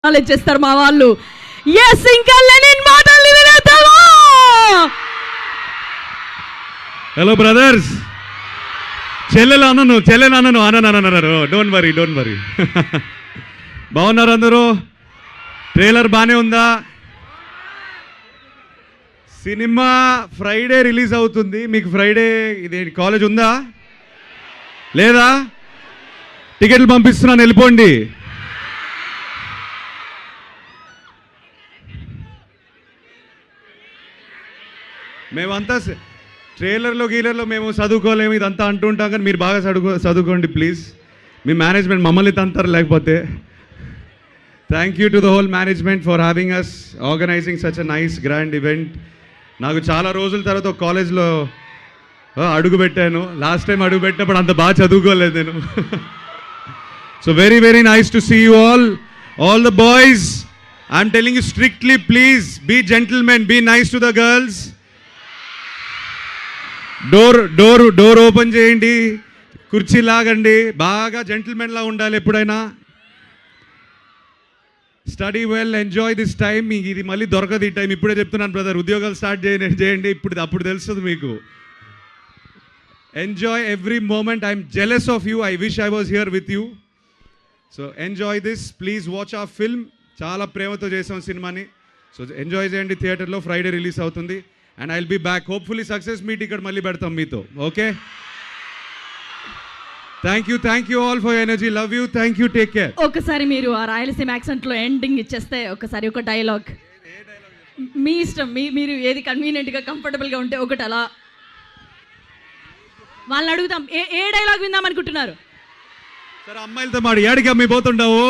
చేస్తారు మా వాళ్ళు. ఎస్, ఇంకా లెనిన్ మాటలు వినేద్దామా? హలో బ్రదర్స్, చెల్లెలు అన్నారు. డోంట్ వరీ బాగున్నారు అందరూ? ట్రైలర్ బాగానే ఉందా? సినిమా ఫ్రైడే రిలీజ్ అవుతుంది. మీకు ఫ్రైడే ఇదేంటి కాలేజ్ ఉందా లేదా? టికెట్లు పంపిస్తున్నాను, వెళ్ళిపోండి. మేమంతా ట్రైలర్లో గీలర్లో మేము చదువుకోలేము ఇదంతా అంటుంటాం, కానీ మీరు బాగా చదువుకోండి ప్లీజ్. మీ మేనేజ్మెంట్ మమ్మల్ని తంతారు లేకపోతే. Thank you to the whole management for having us, organizing such a nice grand event. నాకు చాలా రోజుల తర్వాత ఒక కాలేజ్లో అడుగు పెట్టాను. లాస్ట్ టైం అడుగు పెట్టినప్పుడు అంత బాగా చదువుకోలేదు నేను. So very very nice to see you all the boys. I'm telling you strictly, please be gentlemen, be nice to the girls. Door open చేయండి, కుర్చీ లాగండి, బాగా జెంటిల్మెన్లా ఉండాలి ఎప్పుడైనా. Study well, enjoy this time. మీకు ఇది మళ్ళీ దొరకదు ఈ టైం. ఇప్పుడే చెప్తున్నాను బ్రదర్, ఉద్యోగాలు స్టార్ట్ చేయండి అప్పుడు తెలుస్తుంది మీకు. Enjoy every moment. I'm jealous of you. I wish I was here with you. So enjoy this, please watch ఆ ఫిల్మ్. చాలా ప్రేమతో చేసాం సినిమాని. సో ఎంజాయ్ చేయండి. థియేటర్లో ఫ్రైడే రిలీజ్ అవుతుంది. And I'll be back, hopefully success meet ఇక్కడ మళ్ళీ పెడతాం మీతో. Okay, thank you all for energy. Love you, thank you, take care. ఒకసారి మీరు ఆ రాయలసీమ యాక్సెంట్లో ఎండింగ్ ఇచ్చేస్తే ఒకసారి ఒక డైలాగ్ మీ ఇష్టం, మీరు ఏది కన్వీనియంట్గా కంఫర్టబుల్గా ఉంటే ఒకటి అలా వాళ్ళని అడుగుతాం. ఏ డైలాగ్ విందాం అనుకుంటున్నారు? సరే, అమ్మాయిలతో మాడి ఏడికి అమ్మి పోతుండవు.